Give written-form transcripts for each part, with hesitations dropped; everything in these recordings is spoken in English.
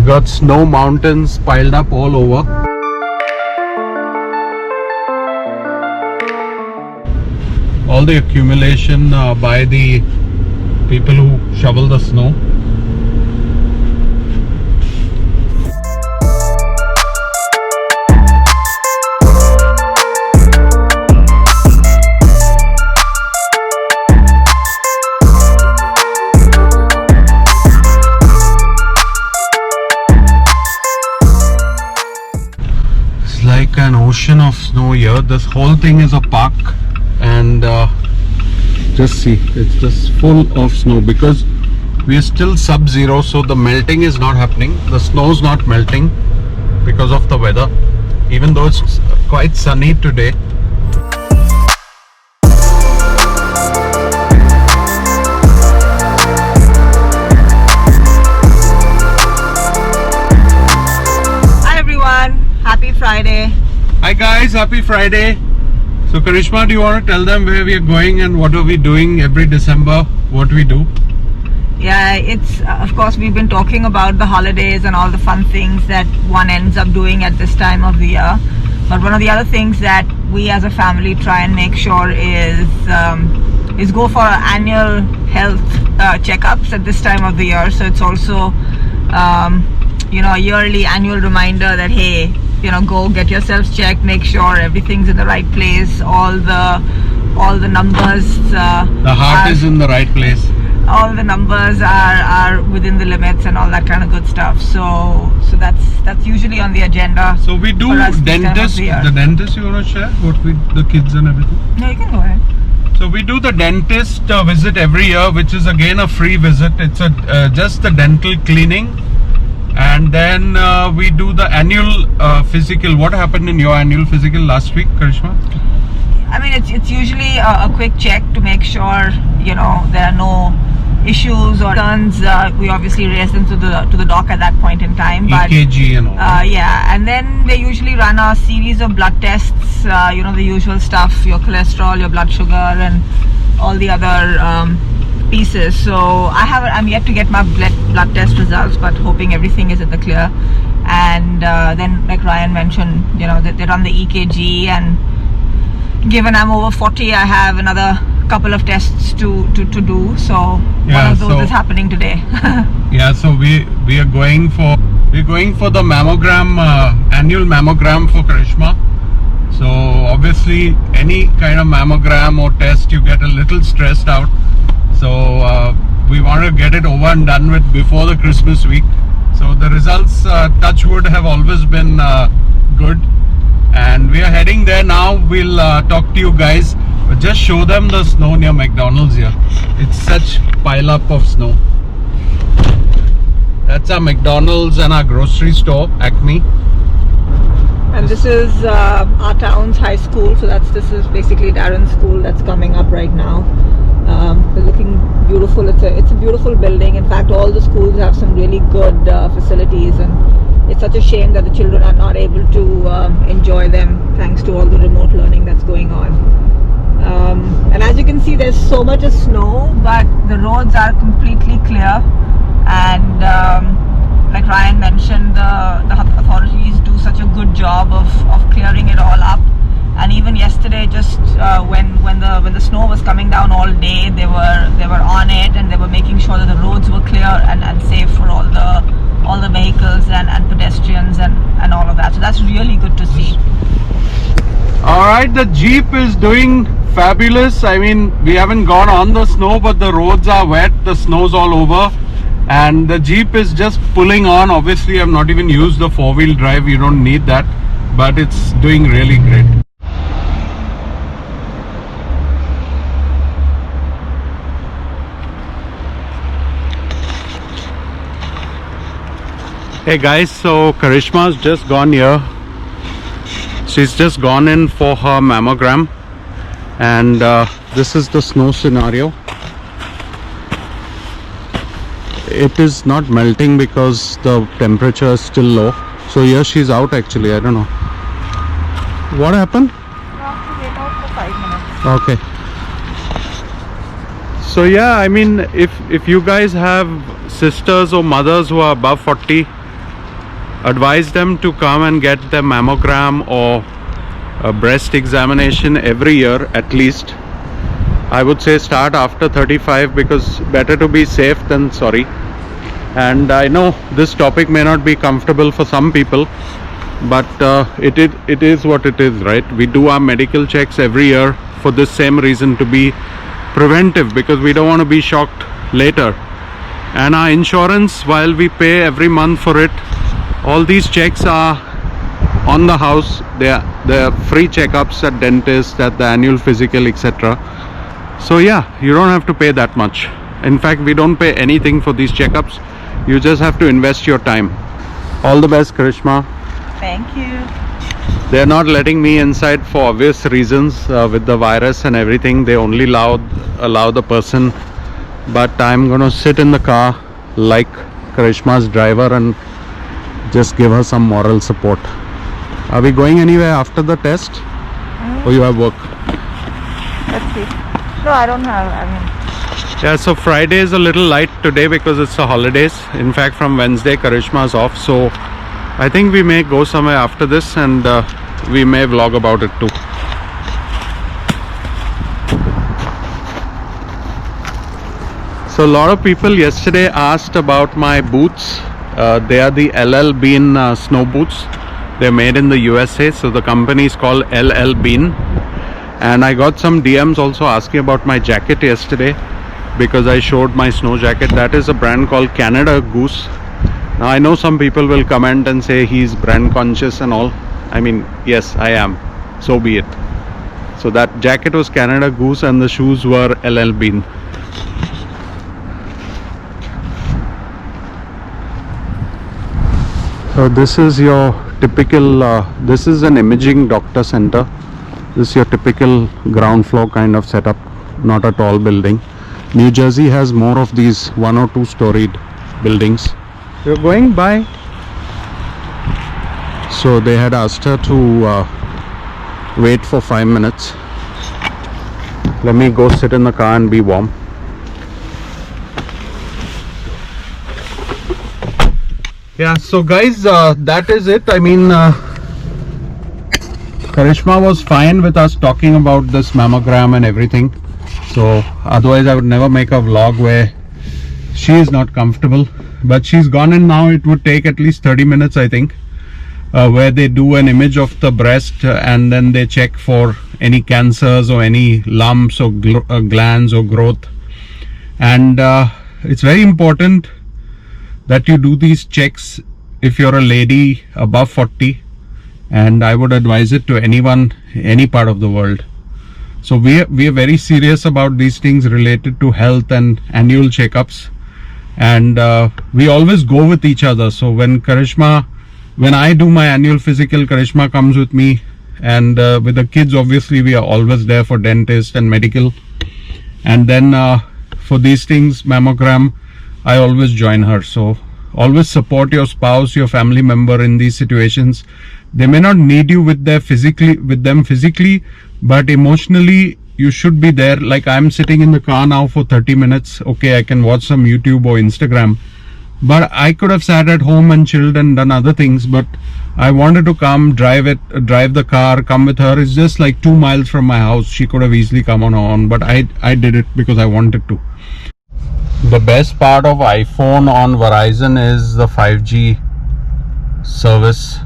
We've got snow mountains piled up all over. All the accumulation by the people who shovel the snow. It's like an ocean of snow here. This whole thing is a park. And just see, it's just full of snow because we are still sub-zero, so the melting is not happening. The snow is not melting because of the weather, even though it's quite sunny today. Hi everyone, happy Friday. Hi guys, happy Friday. So Karishma, do you want to tell them where we are going and what are we doing every December, what we do? Yeah, it's of course we've been talking about the holidays and all the fun things that one ends up doing at this time of the year. But one of the other things that we as a family try and make sure is go for annual health checkups at this time of the year. So it's also a yearly annual reminder that hey, go get yourselves checked, make sure everything's in the right place, all the numbers. The heart is in the right place. All the numbers are within the limits and all that kind of good stuff. So that's usually on the agenda. So we do dentist. The dentist, you want to share what we the kids and everything? No, you can go ahead. So we do the dentist visit every year, which is again a free visit. It's just the dental cleaning. And then we do the annual physical. What happened in your annual physical last week, Karishma? I mean, it's usually a quick check to make sure there are no issues or concerns. We obviously raise them to the doc at that point in time. But EKG and all. Yeah, and then they usually run a series of blood tests. The usual stuff: your cholesterol, your blood sugar, and all the other pieces. So I'm yet to get my blood test results, but hoping everything is in the clear. And then, like Ryan mentioned, they run the EKG, and given I'm over 40, I have another couple of tests to do. So one of those is happening today. Yeah, so we are going for the mammogram, annual mammogram for Karishma. So obviously any kind of mammogram or test, you get a little stressed out. So we want to get it over and done with before the Christmas week. So the results, touch wood, have always been good. And we are heading there now. We'll talk to you guys. But just show them the snow near McDonald's here. It's such pile up of snow. That's our McDonald's and our grocery store, Acme. And this is our town's high school. So this is basically Darren's school that's coming up right now. They're looking beautiful. It's a beautiful building. In fact, all the schools have some really good facilities, and it's such a shame that the children are not able to enjoy them thanks to all the remote learning that's going on. And as you can see, there's so much of snow, but the roads are completely clear. And like Ryan mentioned, the authorities do such a good job of clearing it all up. And even yesterday, just when the snow was coming down all day, they were on it, and they were making sure that the roads were clear and safe for all the vehicles and pedestrians and all of that. So that's really good to see. Alright, the Jeep is doing fabulous. I mean, we haven't gone on the snow, but the roads are wet, the snow's all over, and the Jeep is just pulling on. Obviously, I've not even used the four-wheel drive, you don't need that, but it's doing really great. Hey guys, so Karishma's just gone here. She's just gone in for her mammogram, and this is the snow scenario. It is not melting because the temperature is still low. So here she's out actually, I don't know. What happened? Wait out for 5 minutes. Okay. So yeah, I mean, if you guys have sisters or mothers who are above 40, advise them to come and get the mammogram or a breast examination every year at least. I would say start after 35 because better to be safe than sorry. And I know this topic may not be comfortable for some people, but it is what it is, right? We do our medical checks every year for this same reason, to be preventive, because we don't want to be shocked later. And our insurance, while we pay every month for it, all these checks are on the house. They're free checkups at dentists, at the annual physical, etc. So yeah, you don't have to pay that much. In fact, we don't pay anything for these checkups. You just have to invest your time. All the best, Karishma. Thank you. They're not letting me inside for obvious reasons, with the virus and everything. They only allow the person. But I'm gonna sit in the car like Karishma's driver and just give her some moral support. Are we going anywhere after the test? Or you have work? Let's see. No, I don't have. Yeah, so Friday is a little light today because it's the holidays. In fact, from Wednesday, Karishma's off. So I think we may go somewhere after this, and we may vlog about it too. So a lot of people yesterday asked about my boots. They are the LL Bean snow boots. They're made in the USA. So the company is called LL Bean. And I got some DMs also asking about my jacket yesterday, because I showed my snow jacket. That is a brand called Canada Goose. Now I know some people will comment and say he's brand conscious and all. I mean, yes, I am. So be it. So that jacket was Canada Goose and the shoes were LL Bean. So this is your typical, this is an imaging doctor center. This is your typical ground floor kind of setup, not a tall building. New Jersey has more of these 1 or 2 storied buildings. You're going by. So they had asked her to wait for 5 minutes. Let me go sit in the car and be warm. Yeah, so guys, that is it. I mean, Karishma was fine with us talking about this mammogram and everything. So otherwise I would never make a vlog where she is not comfortable. But she's gone in now. It would take at least 30 minutes, I think, where they do an image of the breast and then they check for any cancers or any lumps or glands or growth. And it's very important that you do these checks if you're a lady above 40, and I would advise it to anyone, any part of the world. So we are very serious about these things related to health and annual checkups, and we always go with each other. So when I do my annual physical, Karishma comes with me, and with the kids obviously we are always there for dentist and medical, and then for these things, mammogram, I always join her. So always support your spouse, your family member in these situations. They may not need you with them physically, but emotionally you should be there. Like I'm sitting in the car now for 30 minutes. Okay, I can watch some YouTube or Instagram, but I could have sat at home and chilled and done other things, but I wanted to come, drive the car, come with her. It's just like 2 miles from my house. She could have easily come on her own, but I did it because I wanted to. The best part of iPhone on Verizon is the 5G service.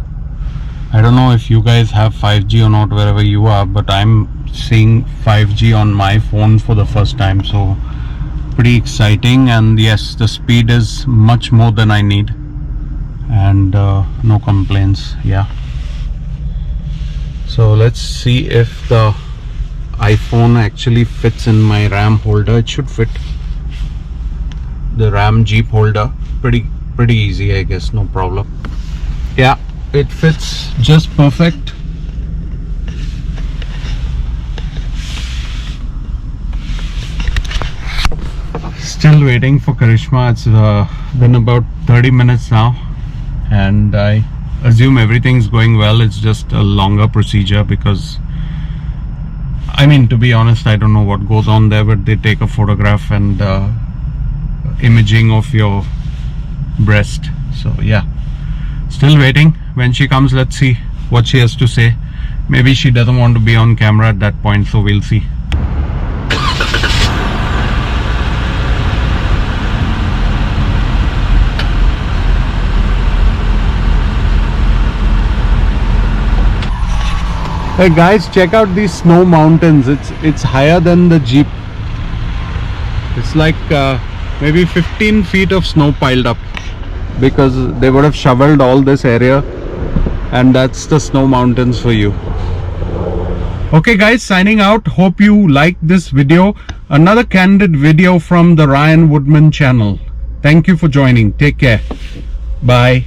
I don't know if you guys have 5G or not wherever you are, but I'm seeing 5G on my phone for the first time, so pretty exciting. And yes, the speed is much more than I need, and no complaints. Yeah, so let's see if the iPhone actually fits in my RAM holder. It should fit. The RAM Jeep holder, pretty easy, I guess, no problem. Yeah, it fits just perfect. Still waiting for Karishma. It's been about 30 minutes now, and I assume everything's going well. It's just a longer procedure because, I mean, to be honest, I don't know what goes on there, but they take a photograph and imaging of your breast. So yeah, Still waiting. When she comes, let's see what she has to say. Maybe she doesn't want to be on camera at that point, so we'll see. Hey guys, check out these snow mountains. It's higher than the Jeep. It's like maybe 15 feet of snow piled up, because they would have shoveled all this area, and that's the snow mountains for you. Okay guys, signing out. Hope you liked this video. Another candid video from the Ryan Woodman channel. Thank you for joining. Take care. Bye.